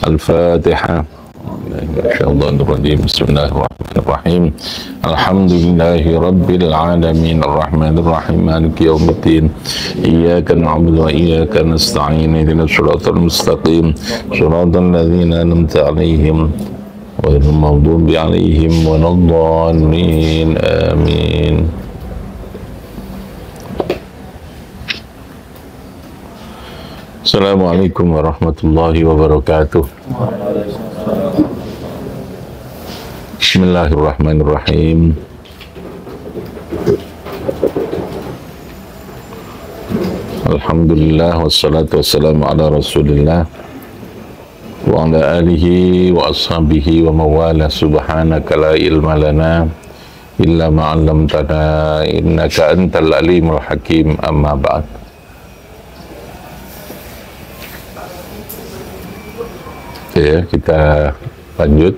Al-Fatihah. Bismillahirrahmanirrahim. Alhamdulillahi Rabbil Alamin. Ar-Rahmanir-Rahim. Maliki yawmiddin. Iyyaka na'budu wa iyyaka nasta'in. Ihdinas siratal mustaqim. Siratal ladzina an'amta 'alaihim ghairil maghdubi 'alaihim waladdallin. Amin. Assalamualaikum warahmatullahi wabarakatuh. Bismillahirrahmanirrahim. Alhamdulillah wassalatu wassalamu ala Rasulillah wa ala alihi wa ashabihi wa mawala. Subhanaka la ilma lana illa ma 'allamtana innaka antal alimul hakim. Amma ba'd. Ya, kita lanjut.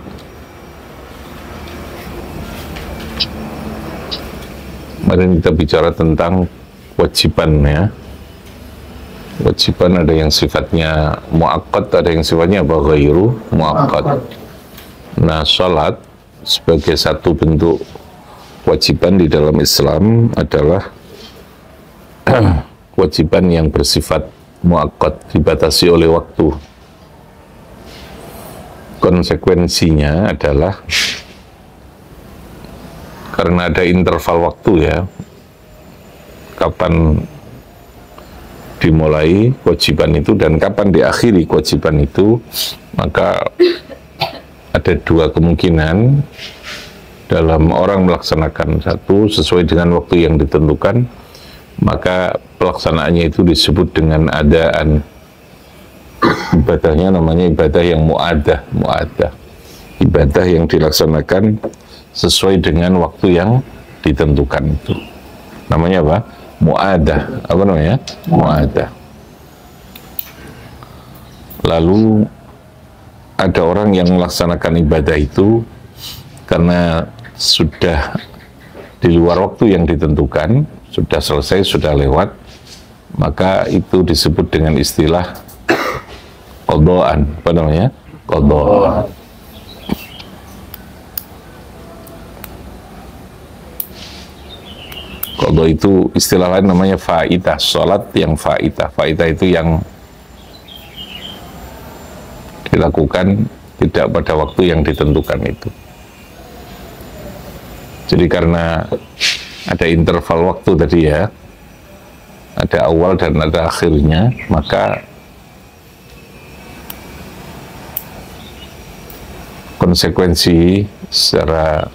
Kemarin kita bicara tentang kewajiban ya. Kewajiban ada yang sifatnya muakkad, ada yang sifatnya apa? Ghairu muakkad. Nah, salat sebagai satu bentuk kewajiban di dalam Islam adalah kewajiban yang bersifat muakkad, dibatasi oleh waktu. Konsekuensinya adalah karena ada interval waktu ya, kapan dimulai kewajiban itu dan kapan diakhiri kewajiban itu, maka ada dua kemungkinan dalam orang melaksanakan satu sesuai dengan waktu yang ditentukan, maka pelaksanaannya itu disebut dengan adaan. Ibadahnya namanya ibadah yang mu'adah, ibadah yang dilaksanakan sesuai dengan waktu yang ditentukan itu. Namanya apa? Mu'adah. Apa namanya? Mu'adah. Lalu ada orang yang melaksanakan ibadah itu karena sudah di luar waktu yang ditentukan, sudah selesai, sudah lewat, maka itu disebut dengan istilah qadhaan. Apa namanya? Qadhaan. Qadha itu istilah lain namanya fa'idah, salat yang fa'idah. Fa'idah itu yang dilakukan tidak pada waktu yang ditentukan itu. Jadi karena ada interval waktu tadi ya, ada awal dan ada akhirnya, maka konsekuensi secara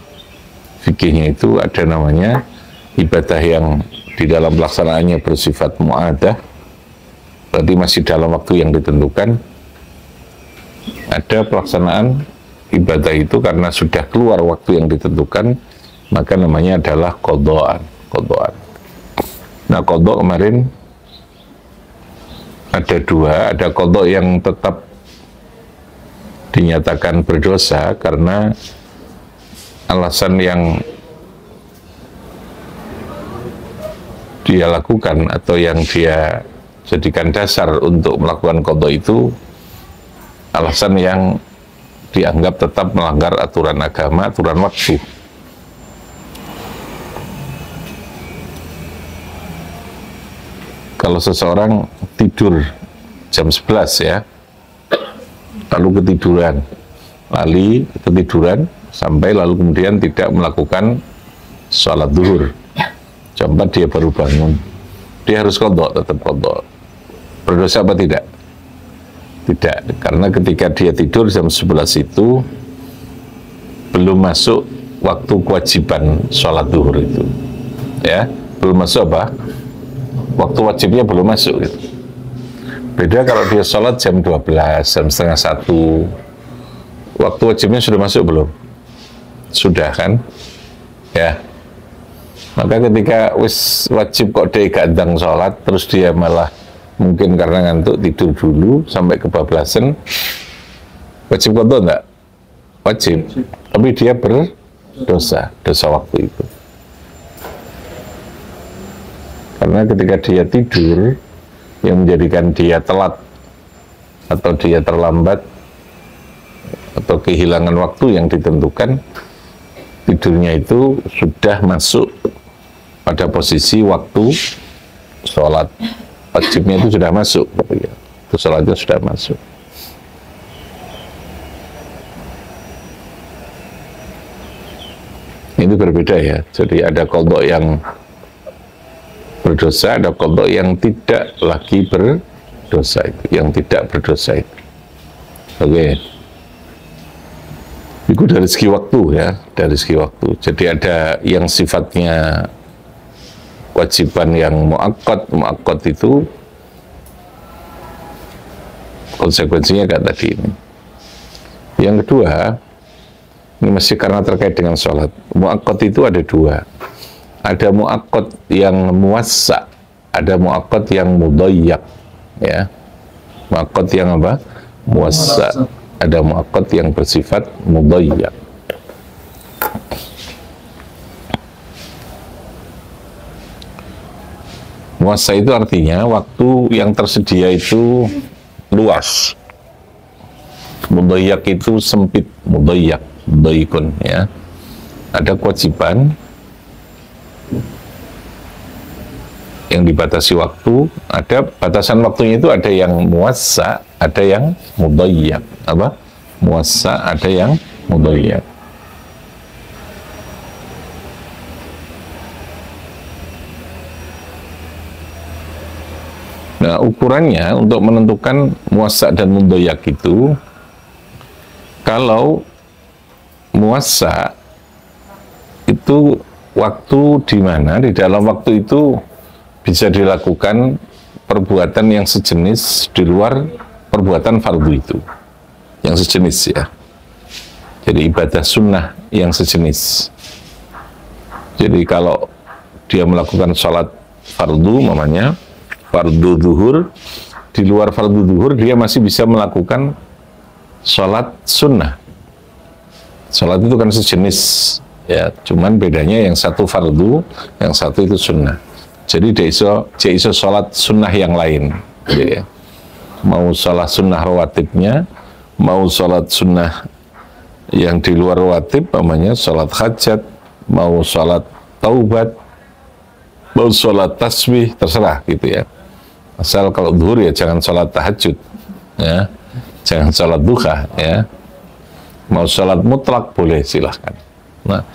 fikihnya itu ada namanya ibadah yang di dalam pelaksanaannya bersifat mu'adah, berarti masih dalam waktu yang ditentukan. Ada pelaksanaan ibadah itu karena sudah keluar waktu yang ditentukan, maka namanya adalah qadhaan. Nah, qadha kemarin ada dua, ada qadha yang tetap dinyatakan berdosa karena alasan yang dia lakukan atau yang dia jadikan dasar untuk melakukan qadha itu alasan yang dianggap tetap melanggar aturan agama, aturan waktu. Kalau seseorang tidur jam 11 ya, lalu ketiduran, sampai lalu kemudian tidak melakukan sholat zuhur, jam 4 dia baru bangun, dia harus qadha, tetap qadha. Berdosa apa tidak? Tidak, karena ketika dia tidur jam 11 itu belum masuk waktu kewajiban sholat zuhur itu ya, belum masuk apa? Waktu wajibnya belum masuk gitu. Beda kalau dia sholat jam 12, jam setengah 1, waktu wajibnya sudah masuk belum? Sudah kan? Ya. Maka ketika wis wajib kok dia gandang sholat, terus dia malah mungkin karena ngantuk tidur dulu sampai kebablasan, wajib qadha enggak? Wajib. Tapi dia berdosa, dosa waktu itu. Karena ketika dia tidur, yang menjadikan dia telat atau dia terlambat atau kehilangan waktu yang ditentukan, tidurnya itu sudah masuk pada posisi waktu sholat wajibnya itu sudah masuk, itu sholatnya sudah masuk. Ini berbeda ya, jadi ada qadha yang berdosa, ada qadha yang tidak lagi berdosa itu, yang tidak berdosa itu. Oke. Itu dari segi waktu ya, dari segi waktu. Jadi ada yang sifatnya kewajiban yang muakkad itu konsekuensinya kayak tadi ini. Yang kedua, ini masih karena terkait dengan sholat. Muakkad itu ada dua. Ada muakkad yang muwassa, ada muakkad yang mudayyak, ya. Muakkad yang apa? Muwassa. Ada muakkad yang bersifat mudayyak. Muwassa itu artinya waktu yang tersedia itu luas. Mudayyak itu sempit, mudayyak, mudayyikun, ya. Ada kewajiban yang dibatasi waktu, ada batasan waktunya itu, ada yang muwassa, ada yang mudayyak. Apa? Muwassa, ada yang mudayyak. Nah, ukurannya untuk menentukan muwassa dan mudayyak itu, kalau muwassa itu waktu di mana di dalam waktu itu bisa dilakukan perbuatan yang sejenis di luar perbuatan fardu itu, yang sejenis ya. Jadi ibadah sunnah yang sejenis. Jadi kalau dia melakukan sholat fardu, namanya fardu zuhur, di luar fardu zuhur dia masih bisa melakukan sholat sunnah. Sholat itu kan sejenis ya, cuman bedanya yang satu fardu, yang satu itu sunnah. Jadi dia iso sholat sunnah yang lain, ya. Mau sholat sunnah rawatibnya, mau sholat sunnah yang di luar rawatib, namanya sholat hajat, mau sholat taubat, mau sholat tasbih, terserah gitu ya. Asal kalau zuhur ya jangan sholat tahajud, ya, jangan sholat duha, ya. Mau sholat mutlak boleh, silahkan. Nah,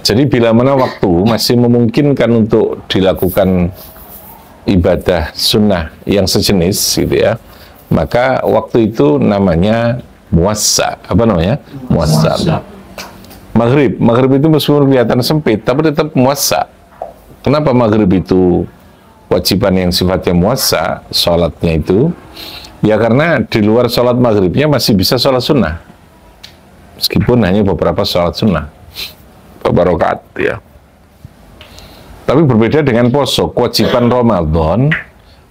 jadi bila mana waktu masih memungkinkan untuk dilakukan ibadah sunnah yang sejenis, gitu ya, maka waktu itu namanya muwassa. Apa namanya? Muwassa. Maghrib itu meskipun kelihatan sempit, tapi tetap muwassa. Kenapa maghrib itu kewajiban yang sifatnya muwassa, sholatnya itu? Ya karena di luar sholat maghribnya masih bisa sholat sunnah, meskipun hanya beberapa sholat sunnah, beberapa rakaat ya. Tapi berbeda dengan poso, kewajiban Ramadan.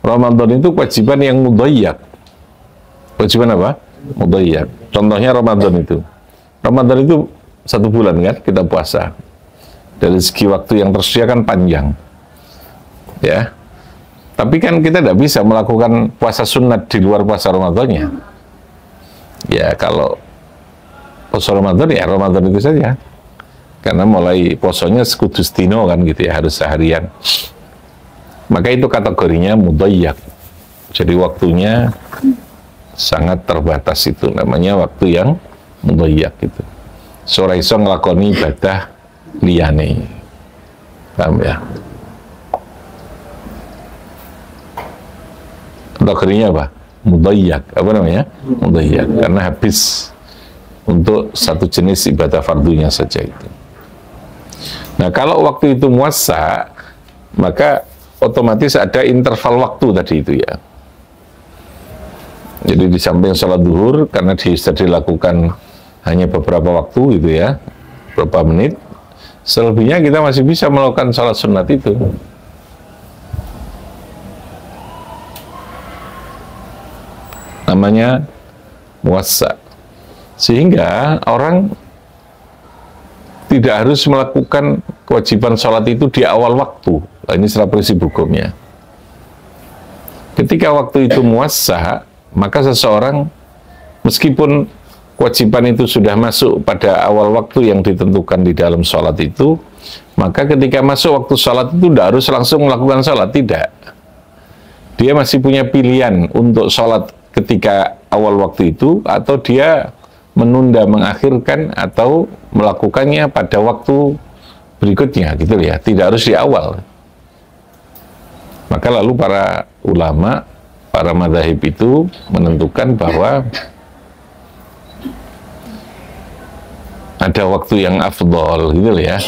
Ramadan itu kewajiban yang mudayyak. Kewajiban apa? Mudayyak. Contohnya Ramadan itu. Ramadan itu 1 bulan kan kita puasa. Dari segi waktu yang tersedia kan panjang. Ya. Tapi kan kita tidak bisa melakukan puasa sunat di luar puasa Ramadannya. Ya kalau puasa Ramadan ya Ramadan itu saja. Karena mulai posonya sekudus dino kan gitu ya, harus seharian. Maka itu kategorinya mudayyak. Jadi waktunya sangat terbatas, itu namanya waktu yang mudayyak gitu. Sore iso nglakoni ibadah liyane. Paham ya? Kategorinya apa? Mudayyak. Apa namanya? Mudayyak. Karena habis untuk satu jenis ibadah fardunya saja itu. Nah, kalau waktu itu muwassa, maka otomatis ada interval waktu tadi itu ya. Jadi di samping sholat zuhur, karena bisa dilakukan hanya beberapa waktu gitu ya, beberapa menit, selebihnya kita masih bisa melakukan sholat sunat itu. Namanya muwassa. Sehingga orang tidak harus melakukan kewajiban sholat itu di awal waktu. Nah, ini secara prinsip hukumnya. Ketika waktu itu muwassa, maka seseorang meskipun kewajiban itu sudah masuk pada awal waktu yang ditentukan di dalam sholat itu, maka ketika masuk waktu sholat itu tidak harus langsung melakukan sholat, tidak. Dia masih punya pilihan untuk sholat ketika awal waktu itu, atau dia menunda, mengakhirkan, atau melakukannya pada waktu berikutnya, gitu ya. Tidak harus di awal. Maka lalu para ulama, para madzhab itu menentukan bahwa ada waktu yang afdol, gitu ya.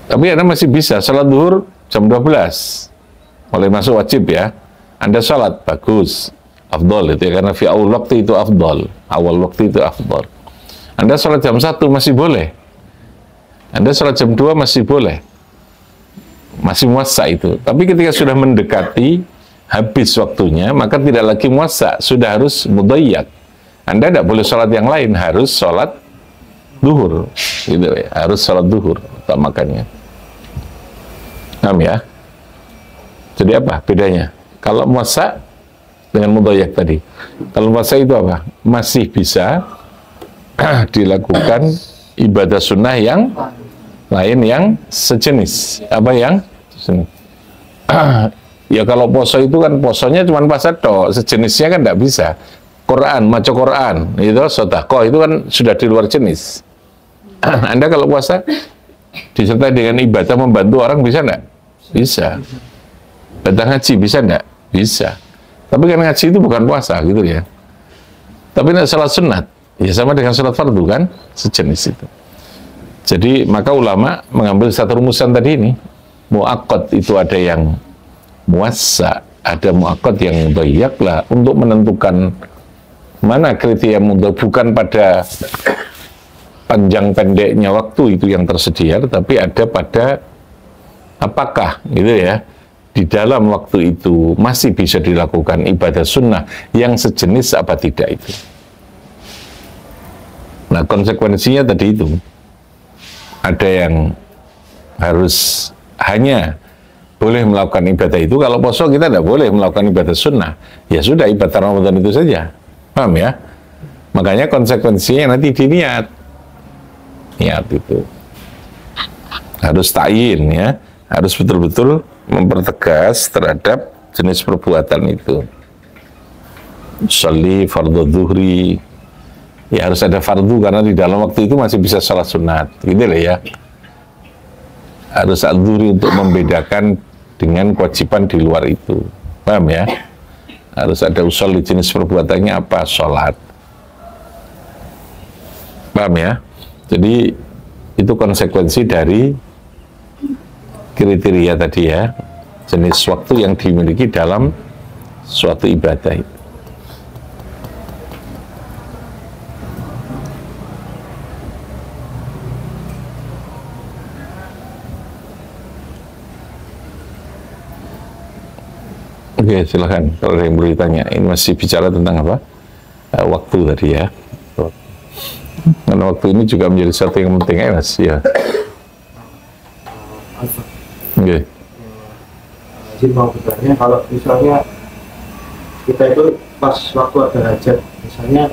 Tapi Anda masih bisa sholat duhur jam 12, mulai masuk wajib ya. Anda sholat, bagus, afdol itu ya, karena fi awal waktu itu afdol, awal waktu itu afdol. Anda sholat jam 1 masih boleh. Anda sholat jam 2 masih boleh. Masih muassa itu. Tapi ketika sudah mendekati habis waktunya, maka tidak lagi muassa, sudah harus mudayyak. Anda tidak boleh sholat yang lain, harus sholat duhur, gitu ya. Harus sholat duhur utamakannya. Paham ya? Jadi apa bedanya? Kalau muassa dengan mudayyak tadi. Kalau muassa itu apa? Masih bisa dilakukan ibadah sunnah yang lain yang sejenis. Apa yang sejenis? Ya kalau poso itu kan posonya cuma puasa tok, sejenisnya kan tidak bisa. Quran, maca Quran, itu sedekah itu kan sudah di luar jenis. Anda kalau puasa disertai dengan ibadah membantu orang bisa enggak? Bisa. Ibadah ngaji bisa enggak? Bisa. Tapi kan ngaji itu bukan puasa gitu ya. Tapi nek salat sunat, ya sama dengan salat fardu kan, sejenis itu. Jadi maka ulama mengambil satu rumusan tadi ini. Muaqqat itu ada yang muassa, ada muaqqat yang mudayyak lah, untuk menentukan mana kriteria mudayyak, bukan pada panjang pendeknya waktu itu yang tersedia, tapi ada pada apakah gitu ya, di dalam waktu itu masih bisa dilakukan ibadah sunnah yang sejenis apa tidak itu. Nah konsekuensinya tadi itu, ada yang harus hanya boleh melakukan ibadah itu. Kalau poso kita tidak boleh melakukan ibadah sunnah, ya sudah ibadah Ramadan itu saja. Paham ya? Makanya konsekuensinya nanti diniat. Niat itu harus ta'yin ya, harus betul-betul mempertegas terhadap jenis perbuatan itu. Sholli fardhu dhuhri, ya harus ada fardu karena di dalam waktu itu masih bisa salat sunat, gitu loh ya. Harus adzuri untuk membedakan dengan kewajiban di luar itu. Paham ya? Harus ada usul di jenis perbuatannya apa, sholat. Paham ya? Jadi itu konsekuensi dari kriteria tadi ya, jenis waktu yang dimiliki dalam suatu ibadah itu. Oke, silahkan kalau ada yang boleh tanya. Ini masih bicara tentang apa? Waktu tadi ya. Karena waktu ini juga menjadi satu yang penting ya Mas. Ya. Oke. Jadi mau bertanya, kalau misalnya kita itu pas waktu ada hajat, misalnya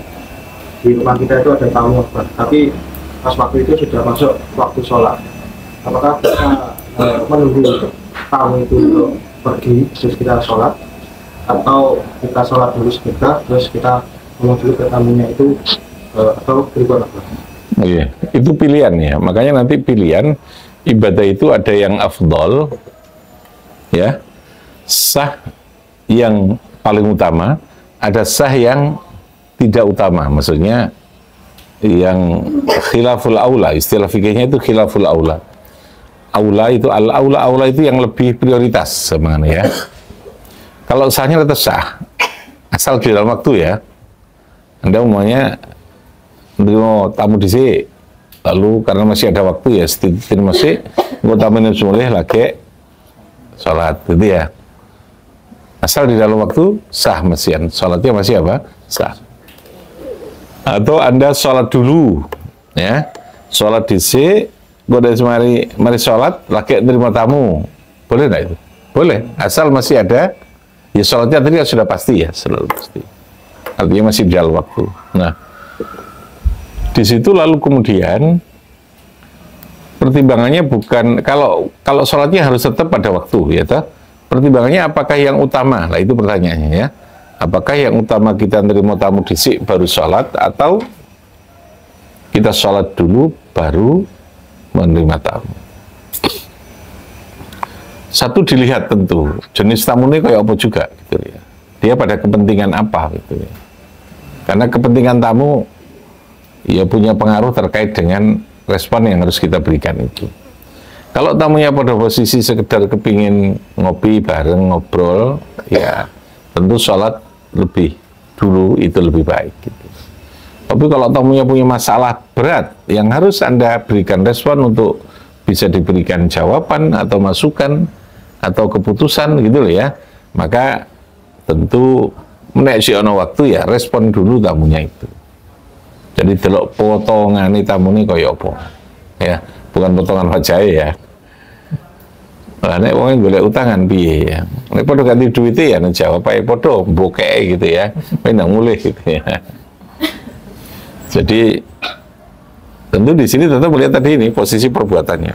di rumah kita itu ada tamu, tapi pas waktu itu sudah masuk waktu sholat, apakah kita menunggu tamu itu untuk pergi terus kita sholat, atau kita sholat dulu sebentar terus kita ngomong dulu ke tamunya itu, atau berikut apa? Iya, itu pilihan ya. Makanya nanti pilihan ibadah itu ada yang afdol, ya, sah yang paling utama, ada sah yang tidak utama. Maksudnya yang khilaful aula, istilah fikihnya itu khilaful aula. Aula itu aula itu yang lebih prioritas sebenarnya ya. Kalau sahnya tetap sah, asal di dalam waktu ya. Anda umumnya menerima tamu di sini, lalu karena masih ada waktu ya, sedikit masih mau tamunya semulih lagi sholat, gitu ya. Asal di dalam waktu sah masihan, sholatnya masih apa? Sah. Atau Anda sholat dulu, ya, sholat di sini, goda mari sholat, lagi terima tamu, boleh nggak itu? Boleh, asal masih ada, ya sholatnya tadi sudah pasti ya, selalu pasti. Artinya masih di dalam waktu. Nah, Di situ lalu kemudian pertimbangannya bukan kalau sholatnya harus tetap pada waktu, ya toh. Pertimbangannya apakah yang utama? Lah itu pertanyaannya ya. Apakah yang utama kita nerima tamu dhisik baru sholat, atau kita sholat dulu baru menerima tamu? Satu dilihat tentu jenis tamunya kayak apa juga gitu ya. Dia pada kepentingan apa gitu ya. Karena kepentingan tamu ya punya pengaruh terkait dengan respon yang harus kita berikan itu. Kalau tamunya pada posisi sekedar kepingin ngopi bareng, ngobrol, ya tentu sholat lebih dulu itu lebih baik gitu. Tapi kalau tamunya punya masalah berat yang harus Anda berikan respon untuk bisa diberikan jawaban atau masukan atau keputusan gitu loh ya, maka tentu menek si ono waktu ya respon dulu tamunya itu. Jadi delok potongan tamu ini kaya apa ya, bukan potongan wajah ya. Lah nek wong golek utangan piye ya. Nek padha ganti duwite ya nek jawab ae padha mbokeke gitu ya. Penang mulih gitu ya. Jadi tentu di sini tetap melihat tadi ini posisi perbuatannya.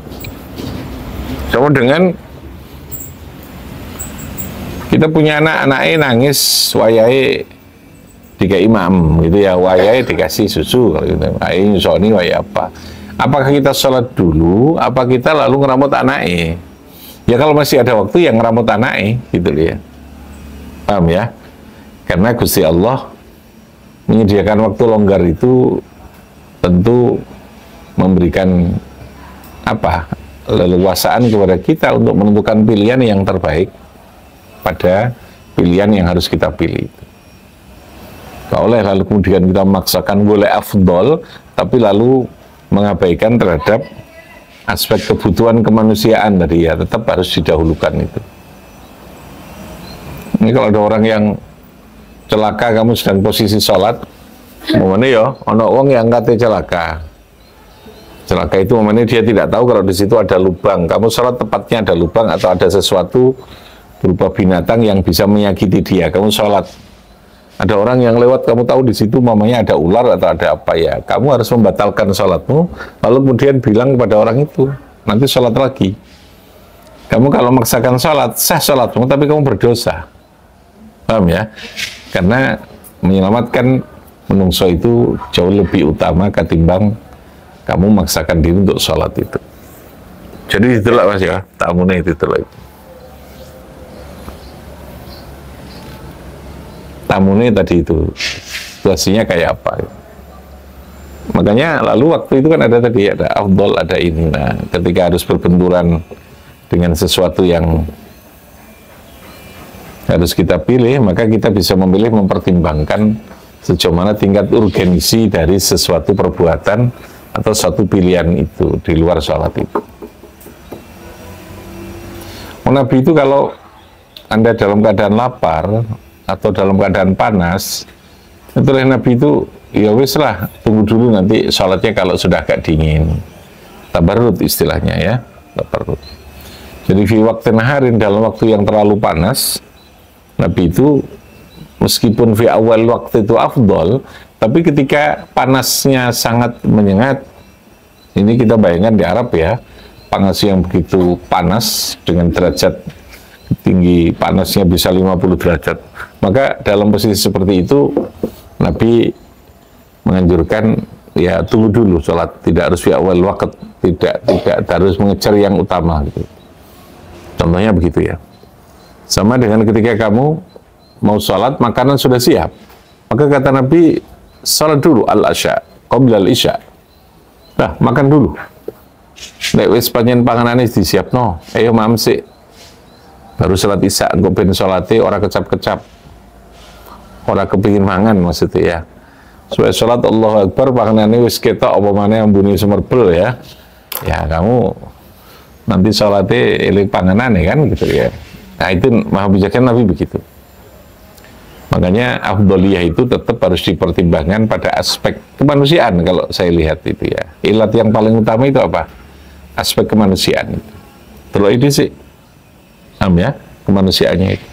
Sama dengan kita punya anaknya nangis wayahe tiga imam gitu ya, wayahe dikasih susu kalau gitu. Ayo nyusoni wayah apa? Apakah kita sholat dulu? Apa kita lalu ngeramut anaknya? Ya kalau masih ada waktu yang ngeramut anaknya gitu ya. Paham ya? Karena Gusti Allah menyediakan waktu longgar itu tentu memberikan apa? Leluasaan kepada kita untuk menentukan pilihan yang terbaik pada pilihan yang harus kita pilih. Oleh lalu kemudian kita memaksakan boleh afdol, tapi lalu mengabaikan terhadap aspek kebutuhan kemanusiaan tadi ya, tetap harus didahulukan itu. Ini kalau ada orang yang celaka, kamu sedang posisi sholat, momennya ya, ono wong yang kate celaka. Celaka itu momennya dia tidak tahu kalau di situ ada lubang. Kamu sholat tepatnya ada lubang atau ada sesuatu berupa binatang yang bisa menyakiti dia. Kamu sholat. Ada orang yang lewat, kamu tahu di situ mamanya ada ular atau ada apa ya. Kamu harus membatalkan sholatmu, lalu kemudian bilang kepada orang itu, nanti sholat lagi. Kamu kalau memaksakan sholat, sah sholatmu, tapi kamu berdosa. Paham ya? Karena menyelamatkan menungso itu jauh lebih utama ketimbang kamu memaksakan diri untuk sholat itu. Jadi itulah mas ya, tamunya itulah itu. Tamunya tadi itu situasinya kayak apa? Makanya lalu waktu itu kan ada tadi ada afdol, ada ini. Nah, ketika harus berbenturan dengan sesuatu yang harus kita pilih, maka kita bisa memilih mempertimbangkan sejauh mana tingkat urgensi dari sesuatu perbuatan atau suatu pilihan itu di luar sholat itu. Nabi itu kalau Anda dalam keadaan lapar atau dalam keadaan panas, itu Nabi itu ya wis lah, tunggu dulu nanti sholatnya kalau sudah agak dingin. Tabarrud istilahnya ya, tabarrud. Jadi fi waktu naharin, dalam waktu yang terlalu panas, Nabi itu meskipun fi awal waktu itu afdol, tapi ketika panasnya sangat menyengat, ini kita bayangkan di Arab ya, panas yang begitu panas dengan derajat tinggi panasnya bisa 50 derajat. Maka dalam posisi seperti itu Nabi menganjurkan ya tunggu dulu sholat, tidak harus fi awal waktu, tidak harus mengejar yang utama gitu. Contohnya begitu ya. Sama dengan ketika kamu mau sholat, makanan sudah siap, maka kata Nabi sholat dulu al-asya qabla al-isya. Nah, makan dulu. Nek wis panjen panganane disiapno, ayo mamsik. Baru sholat isya, engko ben sholate ora kecap-kecap. Ora kepingin mangan maksudnya ya. Supaya sholat Allahu Akbar panganane wis ketok apa maneh ambune sumerbel ya. Ya kamu nanti sholatnya eling panganane kan gitu ya. Nah itu maha bijaksana Nabi begitu. Makanya afdoliyah itu tetap harus dipertimbangkan pada aspek kemanusiaan kalau saya lihat itu ya. Ilat yang paling utama itu apa? Aspek kemanusiaan itu. Terus ini sih, ya, kemanusiaannya itu.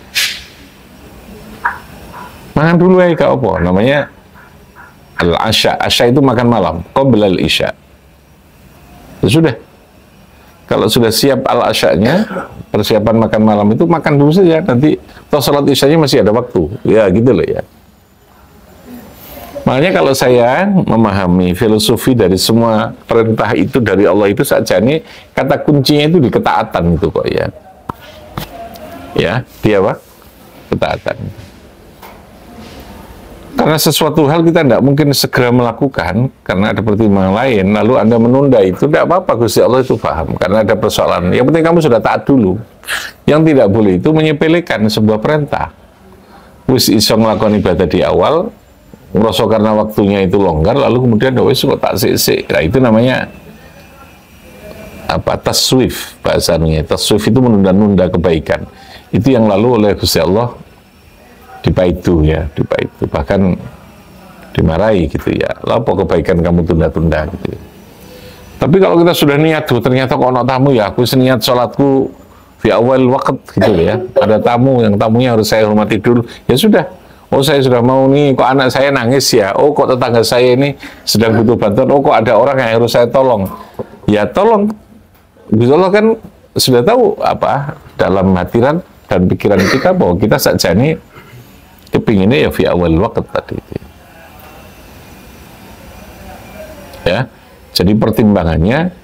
Mangan dulu ya kak apa? Namanya Al-asya, asya itu makan malam, qabla al-isya. Sudah. Kalau sudah siap al-asyanya, persiapan makan malam itu makan dulu saja, nanti toh salat isyanya masih ada waktu. Ya gitu loh ya. Makanya kalau saya memahami filosofi dari semua perintah itu dari Allah itu saja nih, kata kuncinya itu di ketaatan itu kok ya. Ya, dia apa? Ketaatan. Karena sesuatu hal kita tidak mungkin segera melakukan karena ada pertimbangan lain, lalu Anda menunda itu, tidak apa-apa, Gusti Allah itu paham, karena ada persoalan. Yang penting kamu sudah taat dulu. Yang tidak boleh itu menyepelekan sebuah perintah. Wis iso ngelakukan ibadah di awal, ngerasa karena waktunya itu longgar, lalu kemudian wis kok tak sik-sik. Nah, itu namanya apa? Taswif bahasanya. Taswif itu menunda-nunda kebaikan. Itu yang lalu oleh Gusti Allah dipaitu ya, dipaitu, bahkan dimarahi gitu ya. Apa kebaikan kamu tunda-tunda gitu ya. Tapi kalau kita sudah niat tuh, ternyata kok ada tamu ya, aku niat sholatku di awal waktu gitu ya. Ada tamu, yang tamunya harus saya hormati dulu. Ya sudah. Oh saya sudah mau nih, kok anak saya nangis ya. Oh kok tetangga saya ini sedang butuh bantuan. Oh kok ada orang yang harus saya tolong. Ya tolong. Gusti Allah kan sudah tahu apa dalam hatiran dan pikiran kita bahwa kita saja nih kepinginnya ya fi awal waktu tadi itu. Ya, jadi pertimbangannya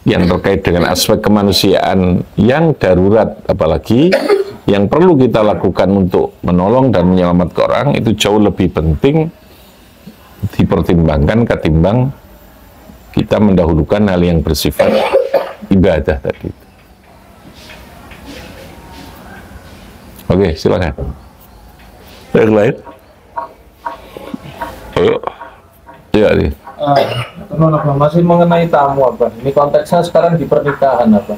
yang terkait dengan aspek kemanusiaan yang darurat, apalagi yang perlu kita lakukan untuk menolong dan menyelamatkan orang, itu jauh lebih penting dipertimbangkan ketimbang kita mendahulukan hal yang bersifat ibadah tadi. Oke, silakan. Yang lain? Ayo. Ya, nih. Masih mengenai tamu apa? Ini konteksnya sekarang di pernikahan apa?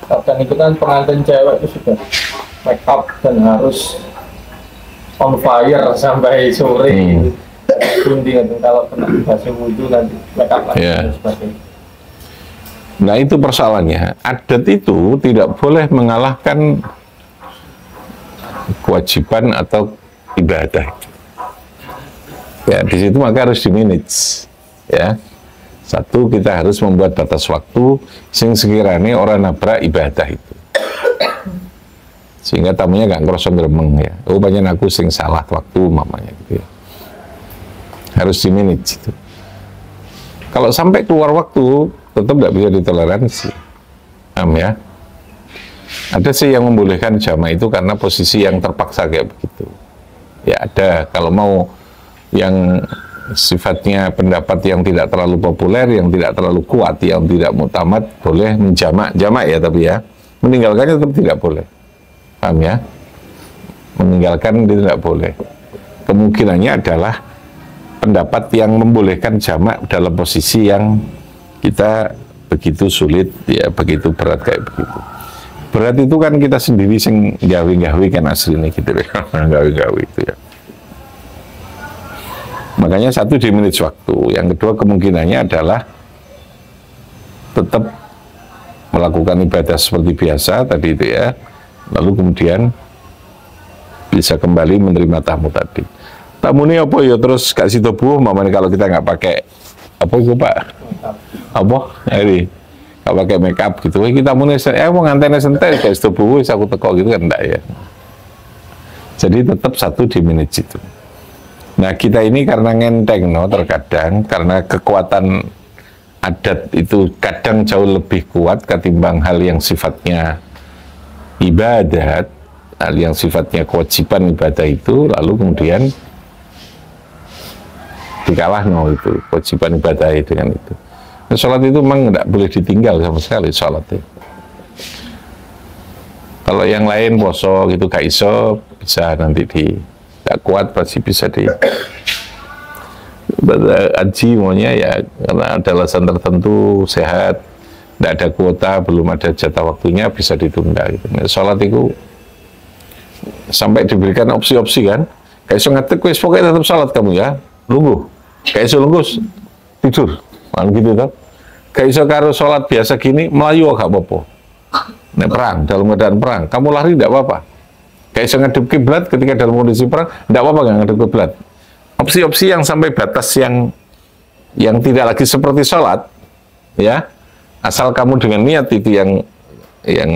Kadang itu kan pengantin cewek itu sudah make up dan harus on fire sampai sore. Gunting itu kalau kena dikasih wudhu nanti make up lagi dan sebagainya. Nah itu persoalannya. Adat itu tidak boleh mengalahkan kewajiban atau ibadah. Ya, di situ maka harus di-manage. Ya. Satu, kita harus membuat batas waktu sing sekiranya orang nabrak ibadah itu. Sehingga tamunya gak ngerasa gremeng ya. Oh, banyak aku sing salah waktu mamanya gitu ya. Harus di-manage itu. Kalau sampai keluar waktu, tetap tidak bisa ditoleransi. Paham ya? Ada sih yang membolehkan jamak itu karena posisi yang terpaksa kayak begitu. Ya ada, kalau mau yang sifatnya pendapat yang tidak terlalu populer, yang tidak terlalu kuat, yang tidak muktamad, boleh menjamak, jamak ya, tapi ya meninggalkannya tetap tidak boleh. Paham ya? Meninggalkan itu tidak boleh. Kemungkinannya adalah pendapat yang membolehkan jamak dalam posisi yang kita begitu sulit, ya begitu berat kayak begitu. Berat itu kan kita sendiri sing gawe-gawe kan aslinya gitu ya, gawe-gawe itu ya. Makanya satu di manage waktu, yang kedua kemungkinannya adalah tetap melakukan ibadah seperti biasa tadi itu ya, lalu kemudian bisa kembali menerima tamu tadi. Tamu ini apa ya terus kasih tubuh, mamanya kalau kita nggak pakai apa itu Pak? Apa? Ini nggak pakai make up gitu. Kita mau mau ngantennya sentai kasih tubuh, aku teko gitu kan enggak ya. Jadi tetap satu di manage itu. Nah kita ini karena ngenteng no, terkadang karena kekuatan adat itu kadang jauh lebih kuat ketimbang hal yang sifatnya ibadat, hal yang sifatnya kewajiban ibadah itu, lalu kemudian dikalah no itu kewajiban ibadah dengan itu. Nah, sholat itu memang tidak boleh ditinggal sama sekali sholat itu. Kalau yang lain poso gitu gak iso, bisa nanti tidak kuat pasti bisa di haji maunya ya karena ada alasan tertentu sehat, tidak ada kuota, belum ada jatah waktunya bisa ditunda gitu. Nah, sholat itu sampai diberikan opsi-opsi kan, kayak iso ngetik wis pokoknya tetap sholat kamu ya, lungguh kayak iso lungguh tidur malam gitu kan, kayak iso karo sholat biasa gini melayu gak apa-apa. Nah, perang, dalam keadaan perang kamu lari tidak apa-apa. Kayak iso ngadep kiblat ketika dalam kondisi perang, tidak apa-apa nggak ngadep kiblat. opsi-opsi yang sampai batas yang tidak lagi seperti sholat, ya, asal kamu dengan niat itu yang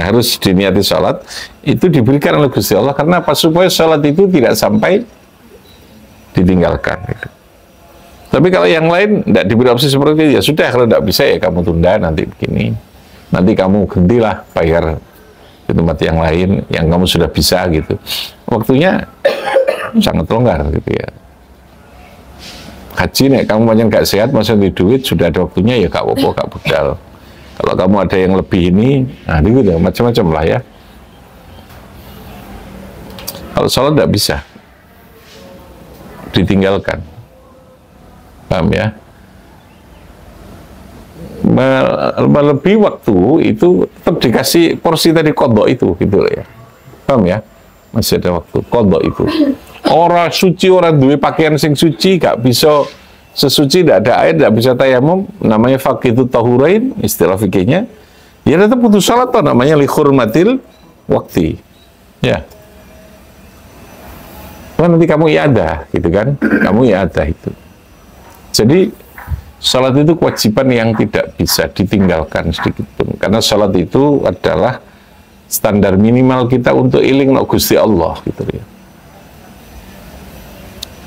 harus diniati sholat, itu diberikan oleh Gusti Allah. Karena apa? Supaya sholat itu tidak sampai ditinggalkan gitu. Tapi kalau yang lain tidak diberi opsi seperti itu, ya sudah, kalau tidak bisa ya kamu tunda nanti begini, nanti kamu gantilah bayar di tempat yang lain yang kamu sudah bisa gitu. Waktunya sangat longgar gitu ya. Haji nih, kamu banyak gak sehat, masih di duit, sudah ada waktunya ya gak apa-apa, gak budal. Kalau kamu ada yang lebih ini, nah gitu ya, macam-macam lah ya. Kalau sholat tidak bisa ditinggalkan, paham ya? Melebihi waktu itu tetap dikasih porsi tadi kodok itu, gitu ya, paham ya? Masih ada waktu kodok itu. Orang suci, orang duwe pakaian sing suci, gak bisa sesuci, tidak ada air, tidak bisa tayamum, namanya faqidut tahurain, istilah fikihnya, ya tetap putus salat toh, namanya li hurmatil wakti, ya. Nanti kamu iadah, gitu kan, kamu iadah itu. Jadi salat itu kewajiban yang tidak bisa ditinggalkan sedikit pun, karena salat itu adalah standar minimal kita untuk iling no Gusti Allah, gitu ya.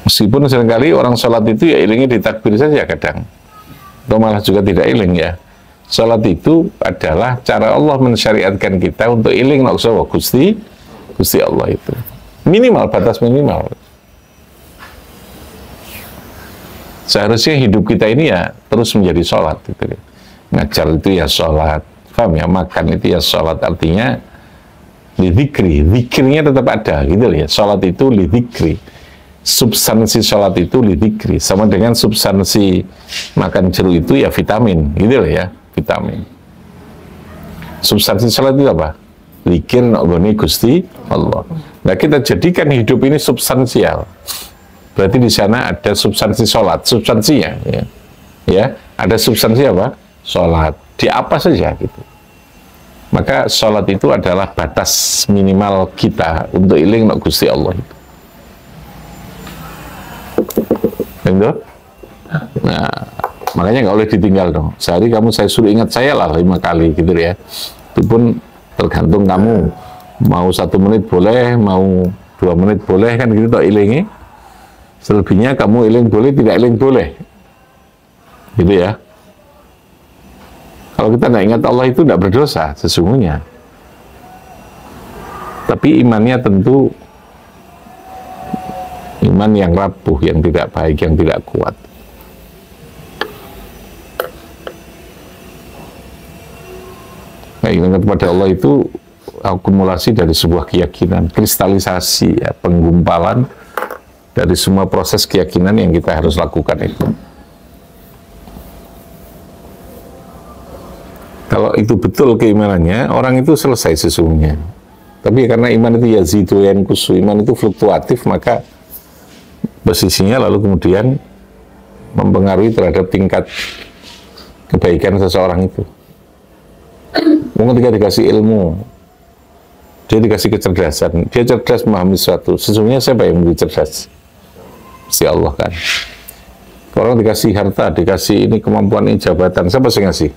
Meskipun seringkali orang sholat itu ya ilingnya ditakbir saja kadang, atau malah juga tidak iling ya. Sholat itu adalah cara Allah mensyariatkan kita untuk iling naksawa Gusti Allah itu. Minimal, batas minimal. Seharusnya hidup kita ini ya terus menjadi sholat. Gitu. Ngajar itu ya sholat, paham ya? Makan itu ya sholat, artinya lidzikri, zikirnya tetap ada gitu ya. Sholat itu lidzikri. Substansi sholat itu lidzikri, sama dengan substansi makan jeruk itu ya vitamin, gitu loh ya, vitamin. Substansi sholat itu apa? Zikir nggone Gusti Allah. Nah, kita jadikan hidup ini substansial. Berarti di sana ada substansi sholat, substansinya, ya, ada substansi apa? Sholat. Di apa saja gitu. Maka sholat itu adalah batas minimal kita untuk iling nggak Gusti Allah itu. Gitu? Nah, makanya nggak boleh ditinggal dong. Sehari saya suruh ingat saya lah 5 kali gitu ya. Itu pun tergantung kamu. Mau 1 menit boleh, mau 2 menit boleh kan gitu toh ilingi. Selebihnya kamu iling boleh, tidak iling boleh. Gitu ya. Kalau kita nggak ingat Allah itu tidak berdosa sesungguhnya. Tapi imannya tentu iman yang rapuh, yang tidak baik, yang tidak kuat. Nah, ingat kepada Allah itu akumulasi dari sebuah keyakinan, kristalisasi, ya, penggumpalan dari semua proses keyakinan yang kita harus lakukan itu. Kalau itu betul keimanannya, orang itu selesai sesungguhnya. Tapi karena iman itu yazidu yanqusu, iman itu fluktuatif, maka posisinya lalu kemudian mempengaruhi terhadap tingkat kebaikan seseorang itu. Ketika dikasih ilmu, dia dikasih kecerdasan, dia cerdas memahami sesuatu. Sesungguhnya siapa yang lebih cerdas? Si Allah kan. Orang dikasih harta, dikasih ini kemampuan, ini jabatan, siapa sih ngasih?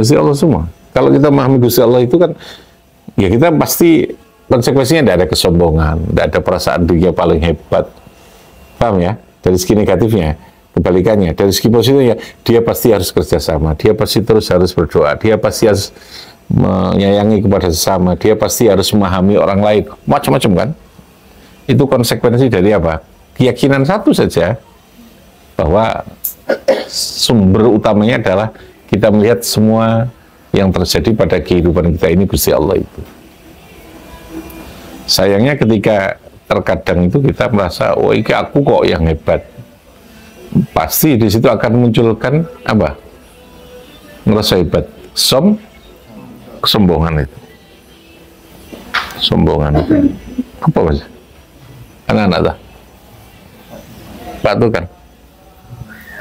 Si Allah semua. Kalau kita memahami Gusti Allah itu kan, ya kita pasti konsekuensinya tidak ada kesombongan, tidak ada perasaan dirinya paling hebat. Paham ya? Dari segi negatifnya, kebalikannya. Dari segi positifnya, dia pasti harus kerjasama, dia pasti terus harus berdoa, dia pasti harus menyayangi kepada sesama, dia pasti harus memahami orang lain, macam-macam kan? Itu konsekuensi dari apa? Keyakinan satu saja, bahwa sumber utamanya adalah kita melihat semua yang terjadi pada kehidupan kita ini Gusti Allah itu. Sayangnya ketika terkadang itu kita merasa, oh ini aku kok yang hebat. Pasti di situ akan munculkan apa? Ngerasa hebat. Kesombongan itu. Sombongan itu. Apa mas? Anak-anak tak? Pak tuh kan?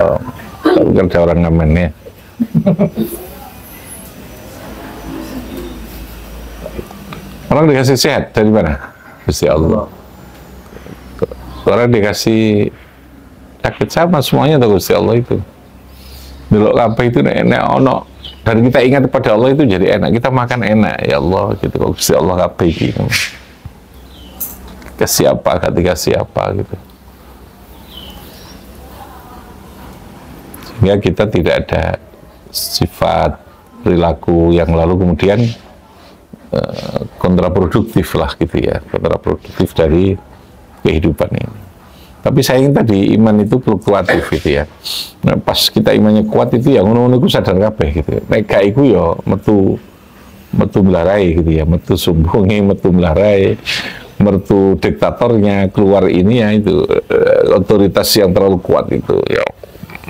Oh, kan ada orang ngamennya. Orang dikasih sehat dari mana? Gusti Allah. Orang dikasih sakit sama semuanya tuh Gusti Allah itu. Delok kabeh itu nek ono dan kita ingat pada Allah itu jadi enak, kita makan enak ya Allah gitu. Kalau Gusti Allah kabeh iki. Kasih apa ketika siapa gitu. Sehingga kita tidak ada sifat perilaku yang lalu kemudian kontraproduktif lah gitu ya, kontraproduktif dari kehidupan ini. Tapi sayang tadi iman itu fluktuatif gitu ya. Nah, pas kita imannya kuat itu ya ngono-ngono iku sadar kabeh gitu. Nek gak iku ya metu melarai gitu ya, metu sumbunge, metu melarai, metu diktatornya keluar ini ya itu otoritas yang terlalu kuat itu ya.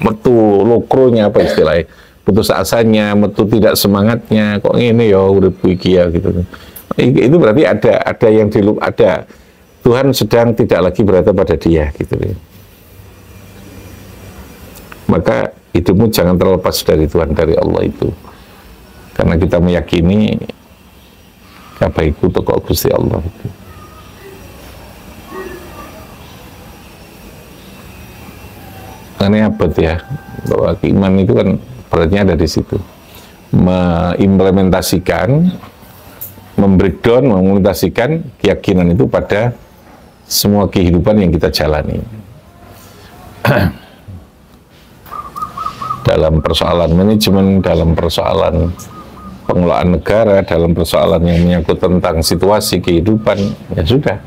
Metu lokronya apa istilahnya? Putus asanya, metu tidak semangatnya, kok ini ya urip iki ya gitu. Itu berarti ada yang ada Tuhan sedang tidak lagi berada pada dia gitu ya. Maka hidupmu jangan terlepas dari Tuhan, dari Allah itu. Karena kita meyakini kabaiku toko Gusti Allah itu. Karena abad ya, bahwa iman itu kan berarti ada di situ. Mengimplementasikan, membreakdown, mengimplementasikan keyakinan itu pada semua kehidupan yang kita jalani. Dalam persoalan manajemen, dalam persoalan pengelolaan negara, dalam persoalan yang menyangkut tentang situasi kehidupan, ya sudah.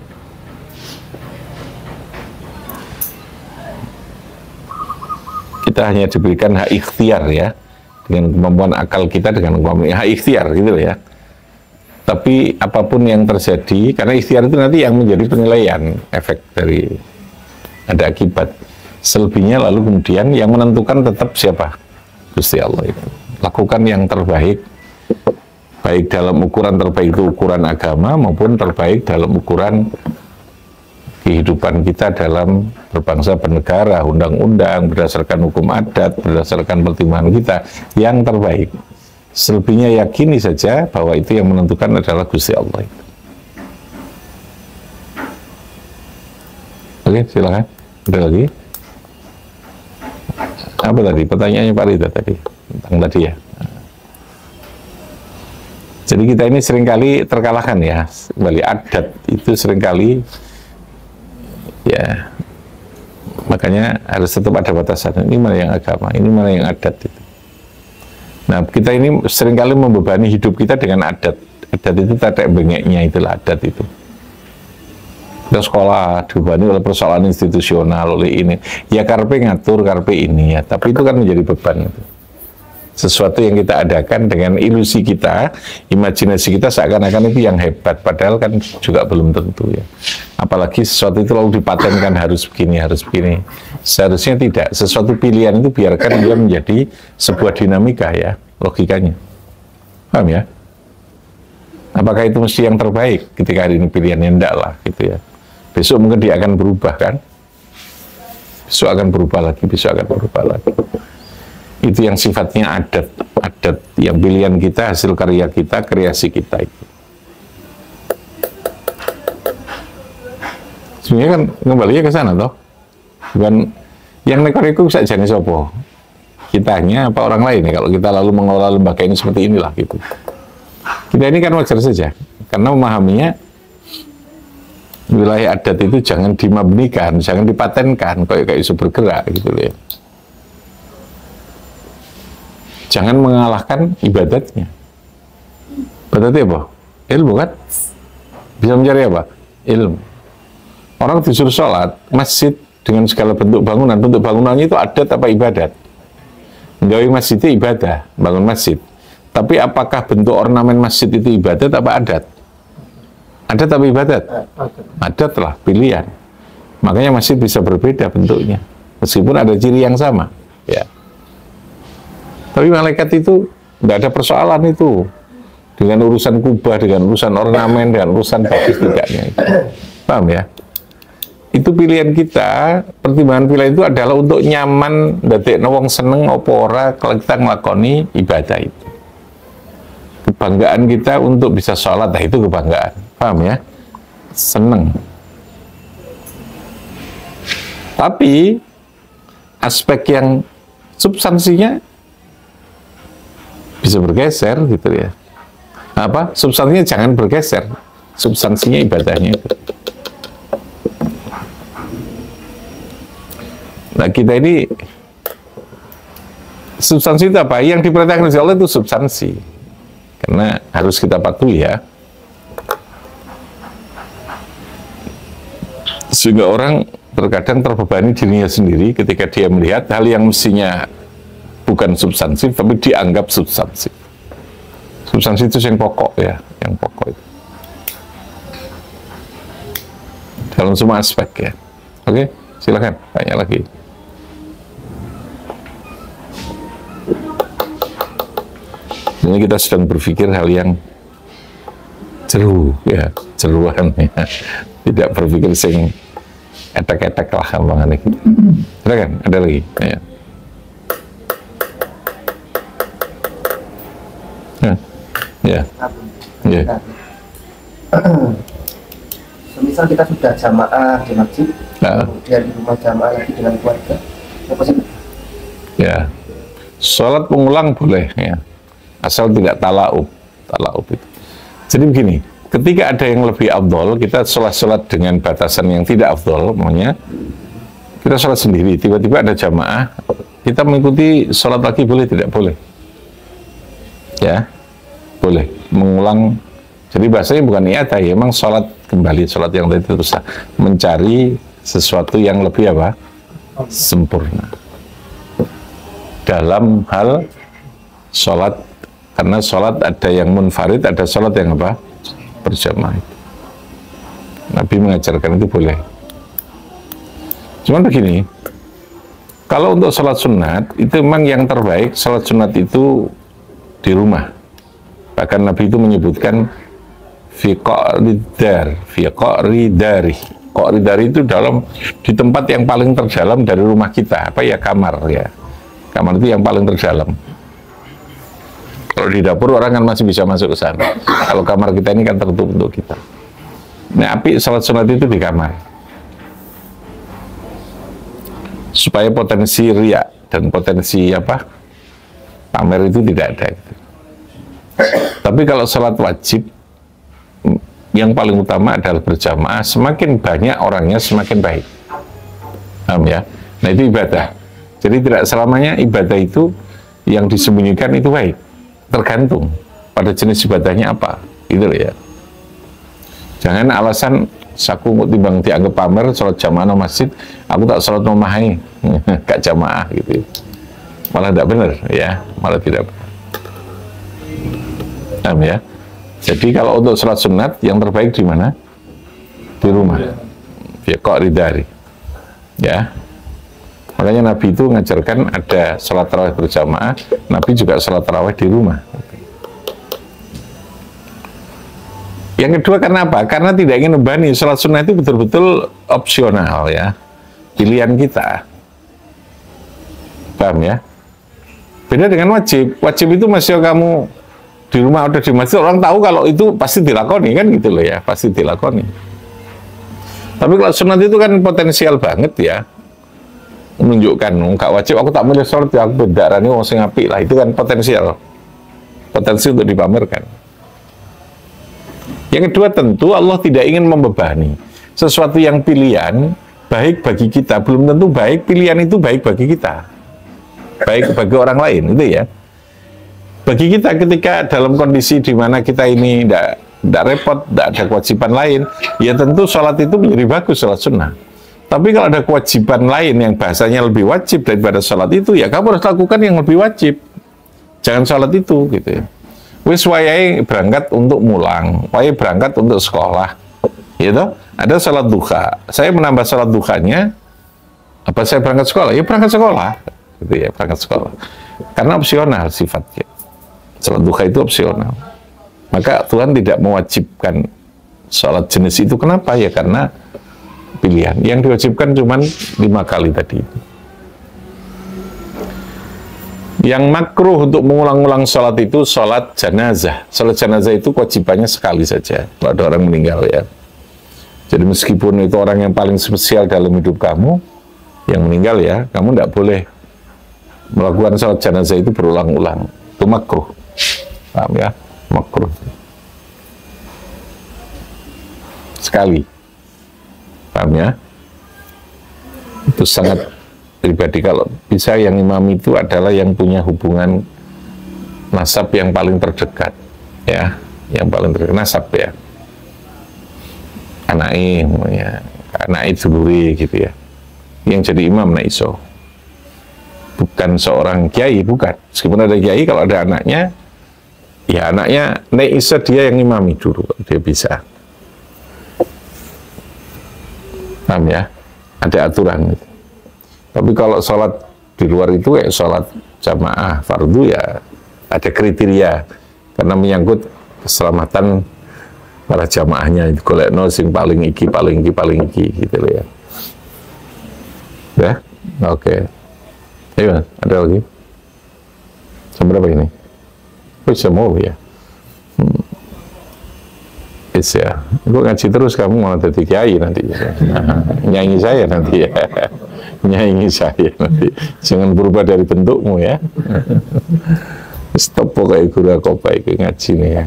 Kita hanya diberikan hak ikhtiar ya, dengan kemampuan akal kita, dengan kemampuan hak ikhtiar gitu ya. Tapi apapun yang terjadi, karena ikhtiar itu nanti yang menjadi penilaian efek dari ada akibat. Selebihnya lalu kemudian yang menentukan tetap siapa? Gusti Allah itu. Lakukan yang terbaik, baik dalam ukuran terbaik itu ukuran agama maupun terbaik dalam ukuran kehidupan kita dalam berbangsa bernegara, undang-undang, berdasarkan hukum adat, berdasarkan pertimbangan kita yang terbaik. Selebihnya yakini saja bahwa itu yang menentukan adalah Gusti Allah. Oke, silakan. Ada lagi? Apa tadi? Pertanyaannya Pak Rida tadi tentang tadi ya. Jadi kita ini seringkali terkalahkan ya. Kembali adat itu seringkali ya. Makanya harus tetap ada batasan. Ini mana yang agama, ini mana yang adat itu. Nah, kita ini seringkali membebani hidup kita dengan adat. Adat itu tetek bengeknya, itulah adat itu. Kita sekolah dibebani oleh persoalan institusional, oleh ini. Ya karpe ngatur, karpe ini ya. Tapi itu kan menjadi beban. Itu. Sesuatu yang kita adakan dengan ilusi kita, imajinasi kita seakan-akan itu yang hebat. Padahal kan juga belum tentu ya. Apalagi sesuatu itu lalu dipatenkan harus begini, harus begini. Seharusnya tidak. Sesuatu pilihan itu biarkan dia menjadi sebuah dinamika ya, logikanya. Paham ya? Apakah itu mesti yang terbaik ketika hari ini pilihannya? Enggak lah, gitu ya. Besok mungkin dia akan berubah kan? Besok akan berubah lagi, besok akan berubah lagi. Itu yang sifatnya adat, yang pilihan kita, hasil karya kita, kreasi kita itu. Sebenarnya kan kembalinya ke sana toh. Bukan yang nekor itu bisa jenis apa? Kitanya apa orang lain ya, kalau kita lalu mengelola lembaga ini seperti inilah gitu. Kita ini kan wajar saja, karena memahaminya wilayah adat itu jangan dimabnikan, jangan dipatenkan, kayak isu bergerak gitu ya. Jangan mengalahkan ibadatnya. Ibadatnya apa? Ilmu kan? Bisa mencari apa? Ilmu. Orang disuruh sholat, masjid dengan segala bentuk bangunannya itu adat apa ibadat? Gawe masjid itu ibadah, bangun masjid. Tapi apakah bentuk ornamen masjid itu ibadat apa adat? Adat apa ibadat? Adat lah, pilihan. Makanya masjid bisa berbeda bentuknya, meskipun ada ciri yang sama. Ya. Tapi malaikat itu nggak ada persoalan itu dengan urusan kubah, dengan urusan ornamen, dengan urusan bagus tidaknya. Paham ya? Itu pilihan kita, pertimbangan pilihan itu adalah untuk nyaman, dadekno wong seneng opo ora kalau kita nglakoni ibadah itu. Kebanggaan kita untuk bisa sholat, nah itu kebanggaan. Paham ya? Seneng. Tapi aspek yang substansinya bisa bergeser gitu ya. Apa? Substansinya jangan bergeser, substansinya ibadahnya itu. Nah kita ini substansi itu apa? Yang diperintahkan oleh Allah itu substansi, karena harus kita patuhi ya. Sehingga orang terkadang terbebani dirinya sendiri ketika dia melihat hal yang mestinya bukan substansi tapi dianggap substansi. Substansi itu yang pokok ya, yang pokok itu dalam semua aspek ya. Oke, silakan tanya lagi. Ini kita sedang berpikir hal yang jeru ya, jeruan ya. Tidak berpikir sing etek-etek lah gampangan ini. Silakan, ada lagi. Ya. Ya. Ya. Semisal kita sudah jamaah di masjid, kemudian di rumah jamaah lagi dengan keluarga, apa sih? Ya, sholat pengulang boleh ya, asal tidak talaub itu. Jadi begini, ketika ada yang lebih afdol, kita sholat dengan batasan yang tidak afdol, maunya kita sholat sendiri, tiba-tiba ada jamaah, kita mengikuti sholat lagi boleh tidak boleh? Ya, boleh mengulang. Jadi bahasanya bukan iadah ya, memang sholat kembali, sholat yang tadi itu sah, mencari sesuatu yang lebih apa? Sempurna dalam hal sholat, karena sholat ada yang munfarid, ada sholat yang apa? Berjamaah. Nabi mengajarkan itu boleh. Cuman begini, kalau untuk sholat sunat itu memang yang terbaik sholat sunat itu di rumah. Bahkan Nabi itu menyebutkan fi qa'ri dari itu di tempat yang paling terdalam dari rumah kita, apa ya, kamar ya. Kamar itu yang paling terdalam. Kalau di dapur orang kan masih bisa masuk ke sana. Kalau kamar kita ini kan tertutup untuk kita. Nah, api salat sunat itu di kamar. Supaya potensi riya dan potensi apa? Pamer itu tidak ada. Tapi kalau salat wajib, yang paling utama adalah berjamaah. Semakin banyak orangnya semakin baik. Paham ya? Nah itu ibadah. Jadi tidak selamanya ibadah itu yang disembunyikan itu baik. Tergantung pada jenis ibadahnya apa. Gitu ya. Jangan alasan aku timbang dianggap pamer sholat jamaah no masjid, aku tak sholat no mahai, gak jamaah gitu. Malah tidak benar ya, malah tidak benar. Paham ya? Jadi kalau untuk sholat sunat yang terbaik di mana? Di rumah. Ya kok ridari. Ya. Makanya Nabi itu mengajarkan ada sholat tarawih berjamaah, Nabi juga sholat tarawih di rumah. Yang kedua karena apa? Karena tidak ingin membebani. Sholat sunnah itu betul-betul opsional ya, pilihan kita. Paham ya? Beda dengan wajib. Wajib itu masih kamu di rumah atau di masjid, orang tahu kalau itu pasti dilakoni kan gitu loh ya, pasti dilakoni. Tapi kalau sunat itu kan potensial banget ya, menunjukkan nggak wajib aku tak milih sholat ya, aku bedaran ini orang sing apik lah, itu kan potensial, potensi untuk dipamerkan. Yang kedua tentu Allah tidak ingin membebani sesuatu yang pilihan baik bagi kita, belum tentu baik pilihan itu baik bagi kita, baik bagi orang lain itu ya. Bagi kita ketika dalam kondisi di mana kita ini tidak repot, tidak ada kewajiban lain, ya tentu sholat itu menjadi bagus, sholat sunnah. Tapi kalau ada kewajiban lain yang bahasanya lebih wajib daripada sholat itu, ya kamu harus lakukan yang lebih wajib. Jangan sholat itu, gitu ya. Wis wayai berangkat untuk mulang, wayai berangkat untuk sekolah, gitu. Ada sholat duha, saya menambah sholat duhanya, apa saya berangkat sekolah? Ya berangkat sekolah, gitu ya, berangkat sekolah. Karena opsional sifatnya. Sholat duha itu opsional. Maka Tuhan tidak mewajibkan sholat jenis itu. Kenapa? Ya karena pilihan. Yang diwajibkan cuma 5 kali tadi. Yang makruh untuk mengulang-ulang sholat itu sholat jenazah. Sholat jenazah itu kewajibannya sekali saja. Kalau ada orang meninggal ya. Jadi meskipun itu orang yang paling spesial dalam hidup kamu, yang meninggal ya, kamu tidak boleh melakukan sholat jenazah itu berulang-ulang. Itu makruh. Paham ya? Makruh. Sekali. Paham ya? Itu sangat pribadi. Kalau bisa yang imam itu adalah yang punya hubungan nasab yang paling terdekat. Ya, yang paling terdekat nasab ya. Anaknya duluri gitu ya. Yang jadi imam nak iso. Bukan seorang kiai, bukan. Meskipun ada kiai, kalau ada anaknya, ya anaknya nak iso dia yang imami dulu, dia bisa. Paham ya? Ada aturan gitu. Tapi kalau sholat di luar itu kayak sholat jamaah fardu ya ada kriteria karena menyangkut keselamatan para jamaahnya. Itu golekno sing paling iki gitu loh ya. Ya, oke. Ayo, ada lagi? Jam berapa ini? Oh, semua ya. Ya, gue ngaji terus kamu malah jadi kiai nanti. Nyanyi saya nanti ya. Nyanyi saya nanti. Jangan berubah dari bentukmu ya. Stop pokoknya guru kopai ke ngaji nih ya.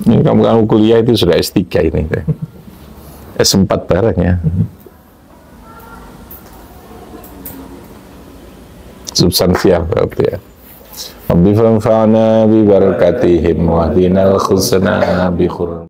Ini kamu kuliah itu sudah S3 ini. S4 barang ya. Substansial berarti ya. Rabbi fanfa'na bi barakatihim wa dinal khusna bi khurr.